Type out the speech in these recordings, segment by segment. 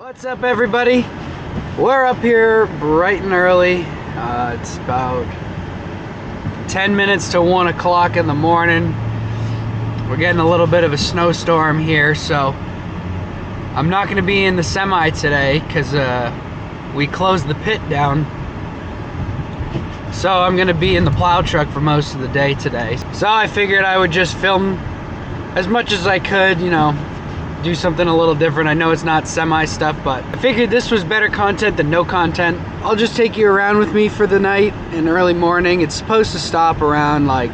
What's up, everybody? We're up here bright and early. It's about 10 minutes to 1 o'clock in the morning. We're getting a little bit of a snowstorm here, so I'm not going to be in the semi today because we closed the pit down. So I'm going to be in the plow truck for most of the day today. So I figured I would just film as much as I could, you know, do something a little different. I know it's not semi stuff, but I figured this was better content than no content. I'll just take you around with me for the night and early morning. It's supposed to stop around like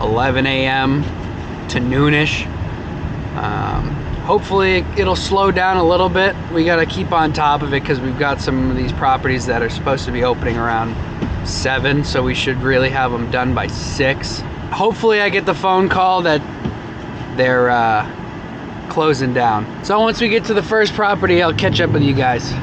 11 a.m. to noonish. Hopefully it'll slow down a little bit. We got to keep on top of it because we've got some of these properties that are supposed to be opening around 7, so we should really have them done by 6. Hopefully I get the phone call that they're closing down. So once we get to the first property, I'll catch up with you guys.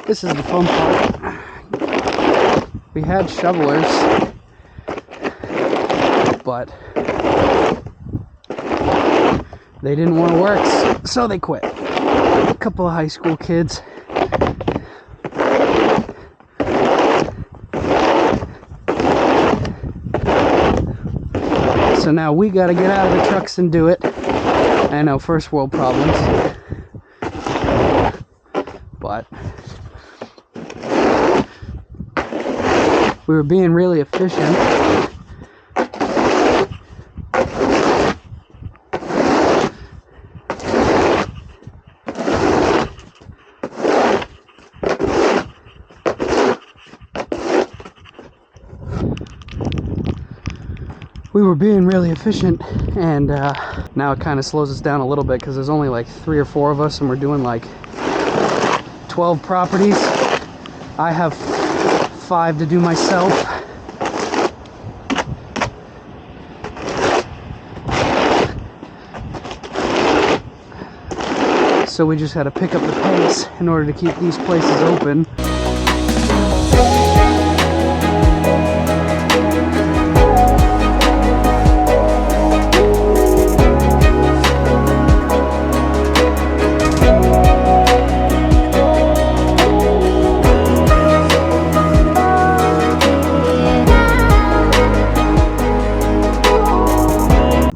This is the fun part. We had shovelers, but they didn't want to work, so they quit. A couple of high school kids. So now we gotta get out of the trucks and do it. I know, first world problems. But we were being really efficient. And now it kind of slows us down a little bit because there's only like 3 or 4 of us and we're doing like 12 properties. I have 5 to do myself. so we just had to pick up the pace in order to keep these places open.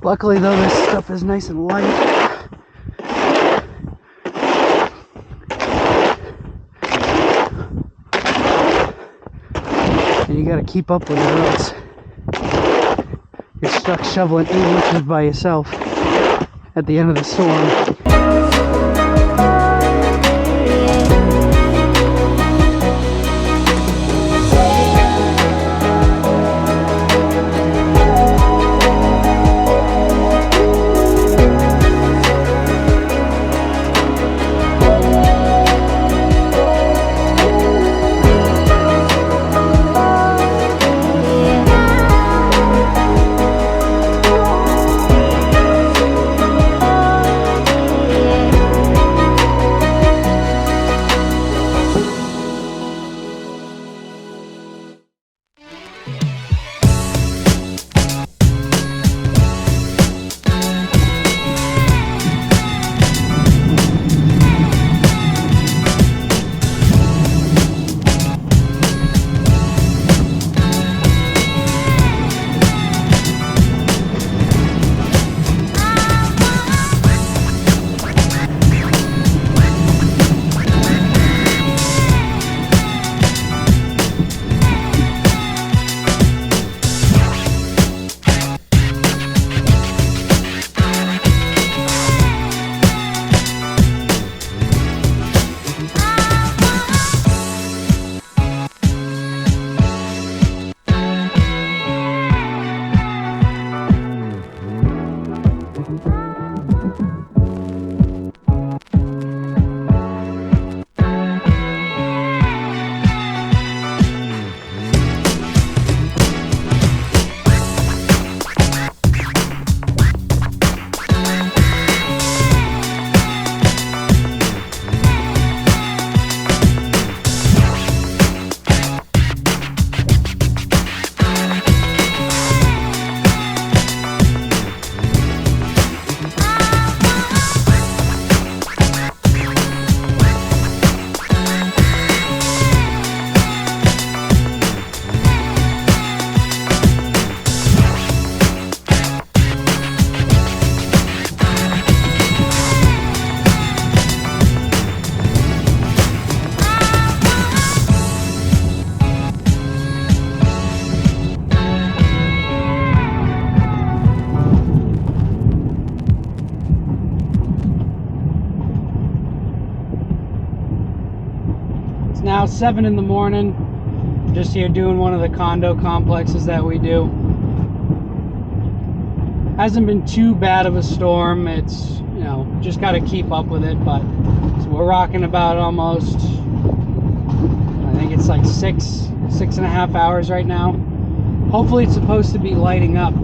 Luckily though, this stuff is nice and light. And you gotta keep up with it or else you're stuck shoveling 8 inches by yourself at the end of the storm. It's now 7 in the morning. Just here doing one of the condo complexes that we do. Hasn't been too bad of a storm. It's, you know, just got to keep up with it. But so we're rocking about almost, I think it's like six and a half hours right now. Hopefully it's supposed to be lightening up.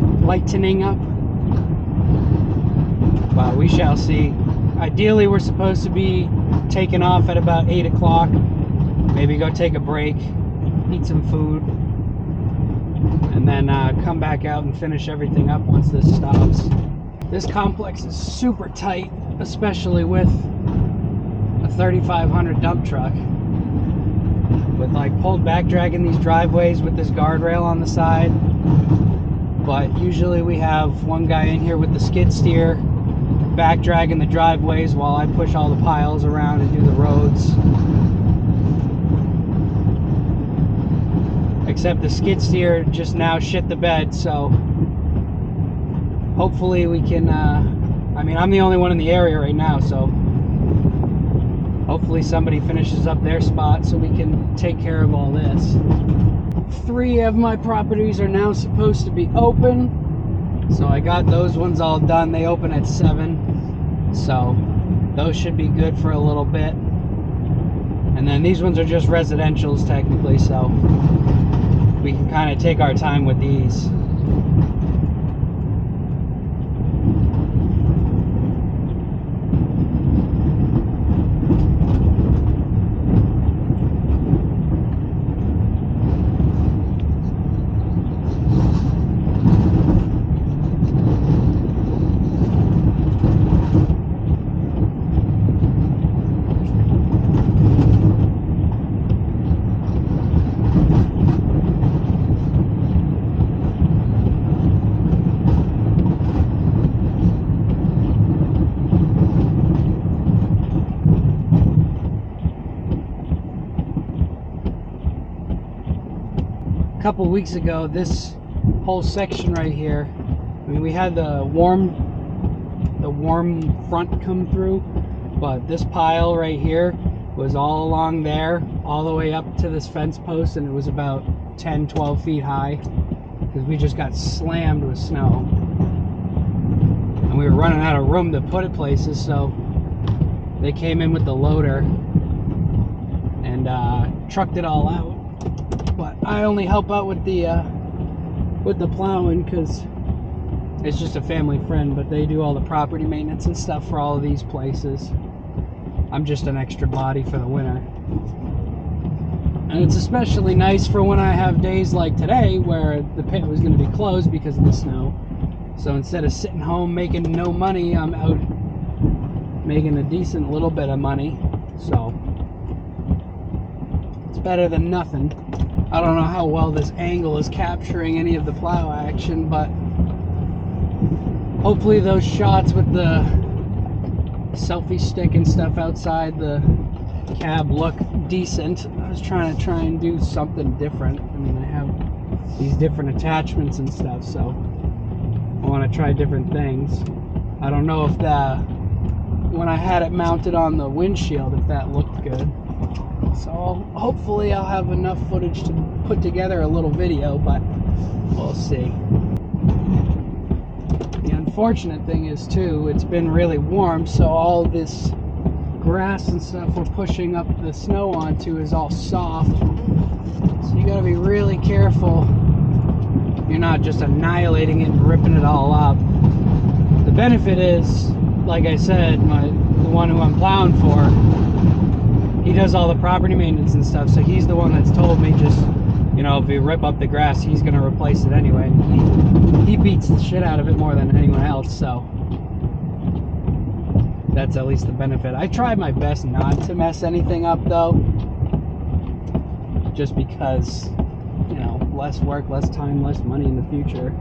But we shall see. Ideally we're supposed to be taking off at about 8 o'clock. Maybe go take a break, eat some food, and then come back out and finish everything up once this stops. This complex is super tight, especially with a 3500 dump truck. With like pulled back dragging these driveways with this guardrail on the side. But usually we have one guy in here with the skid steer, back dragging the driveways while I push all the piles around and do the roads. Except the skid steer just now shit the bed, so hopefully we can, I mean, I'm the only one in the area right now, so hopefully somebody finishes up their spot so we can take care of all this. 3 of my properties are now supposed to be open, so I got those ones all done. They open at 7, so those should be good for a little bit. And then these ones are just residentials technically, so we can kind of take our time with these. couple weeks ago, this whole section right here, I mean, we had the warm front come through, but this pile right here was all along there, all the way up to this fence post, and it was about 10-12 feet high, because we just got slammed with snow. And we were running out of room to put it places, so they came in with the loader and trucked it all out. But I only help out with the plowing because it's just a family friend, but they do all the property maintenance and stuff for all of these places. I'm just an extra body for the winter. And it's especially nice for when I have days like today where the pit was going to be closed because of the snow. So instead of sitting home making no money, I'm out making a decent little bit of money. So it's better than nothing. I don't know how well this angle is capturing any of the plow action, but hopefully those shots with the selfie stick and stuff outside the cab look decent. I was trying to do something different. I mean, I have these different attachments and stuff, so I want to try different things. I don't know if when I had it mounted on the windshield, if that looked good. So hopefully I'll have enough footage to put together a little video, but we'll see. The unfortunate thing is too, it's been really warm, so all this grass and stuff we're pushing up the snow onto is all soft. So you gotta be really careful you're not just annihilating it and ripping it all up. The benefit is, like I said, the one who I'm plowing for, he does all the property maintenance and stuff, so he's the one that's told me just, you know, if we rip up the grass, he's gonna replace it anyway. He beats the shit out of it more than anyone else, so that's at least the benefit. I tried my best not to mess anything up though, just because, you know, less work, less time, less money in the future.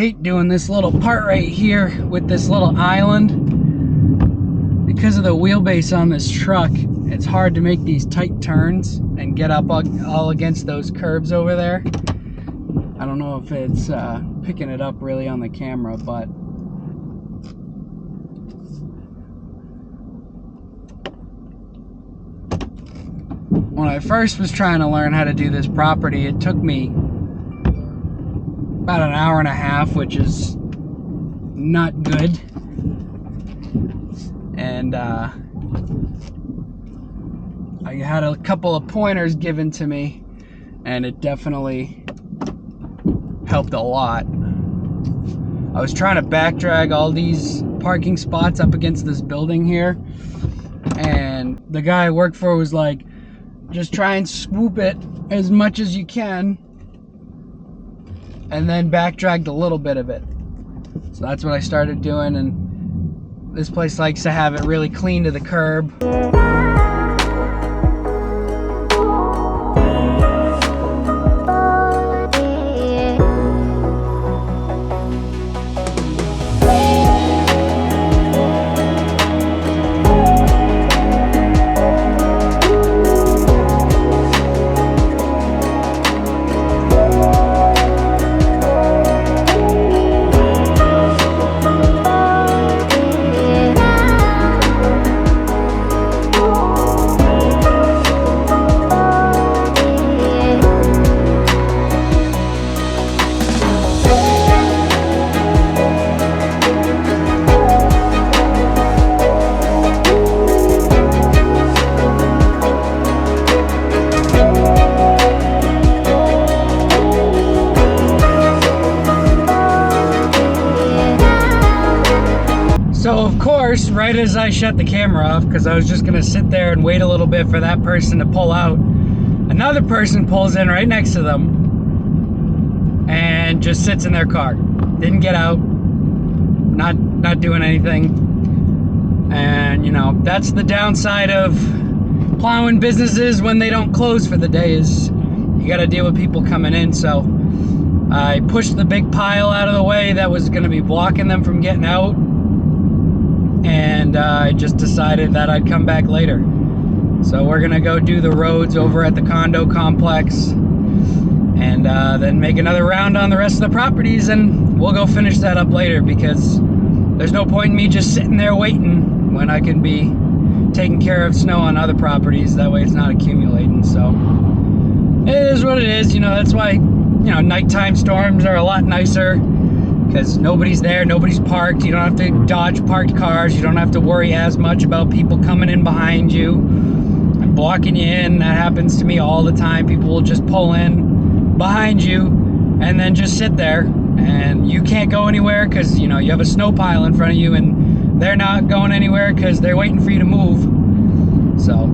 hate doing this little part right here with this little island. Because of the wheelbase on this truck, it's hard to make these tight turns and get up all against those curbs over there. I don't know if it's picking it up really on the camera, but when I first was trying to learn how to do this property, it took me about an hour and a half, which is not good. And I had a couple of pointers given to me, and it definitely helped a lot. I was trying to back drag all these parking spots up against this building here, and the guy I worked for was like, just try and swoop it as much as you can and then back dragged a little bit of it. So that's what I started doing, and this place likes to have it really clean to the curb. So of course, right as I shut the camera off, because I was just gonna sit there and wait a little bit for that person to pull out, another person pulls in right next to them and just sits in their car. Didn't get out, not doing anything. And you know, that's the downside of plowing businesses when they don't close for the day, is you gotta deal with people coming in. So I pushed the big pile out of the way that was gonna be blocking them from getting out. And I just decided that I'd come back later. So we're gonna go do the roads over at the condo complex, and then make another round on the rest of the properties, and we'll go finish that up later, because there's no point in me just sitting there waiting when I can be taking care of snow on other properties. That way it's not accumulating. So it is what it is. You know, that's why, you know, nighttime storms are a lot nicer, because nobody's there, nobody's parked. You don't have to dodge parked cars. You don't have to worry as much about people coming in behind you and blocking you in. That happens to me all the time. People will just pull in behind you and then just sit there, and you can't go anywhere because, you know, you have a snow pile in front of you, and they're not going anywhere because they're waiting for you to move. So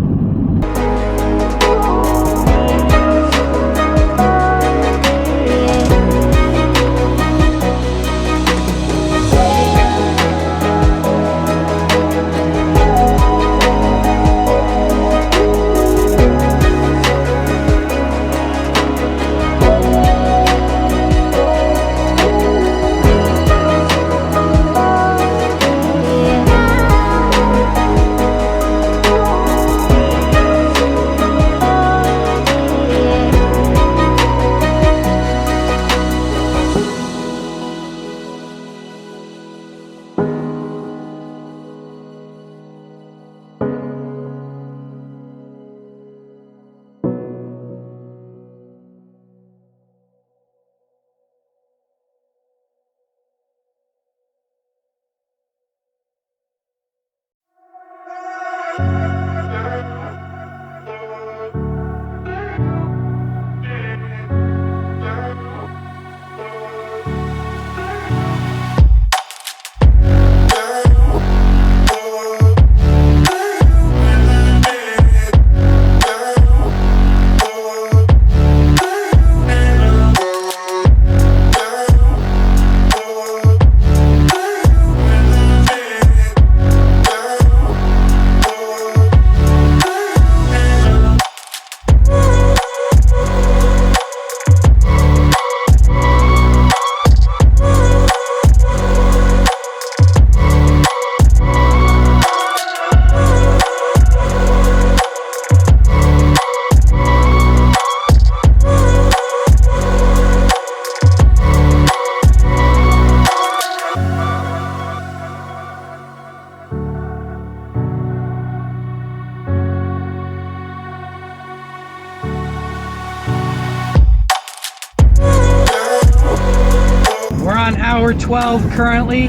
hour 12 currently.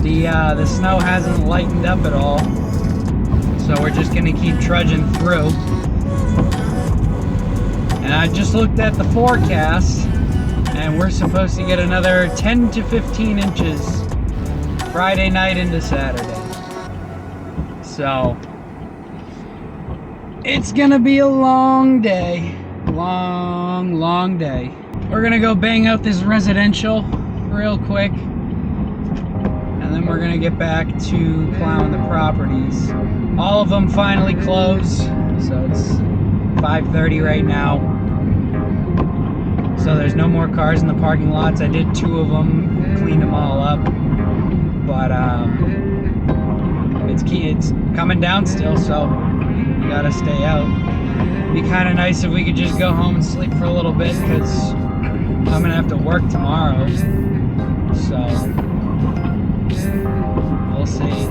The snow hasn't lightened up at all, so we're just gonna keep trudging through. And I just looked at the forecast, and we're supposed to get another 10 to 15 inches Friday night into Saturday. So it's gonna be a long day. Long day. We're gonna go bang out this residential real quick, and then we're gonna get back to plowing the properties. All of them finally closed, so it's 5:30 right now. So there's no more cars in the parking lots. I did 2 of them, cleaned them all up, but it's coming down still, so we gotta stay out. It'd be kind of nice if we could just go home and sleep for a little bit, because I'm gonna have to work tomorrow. So we'll see.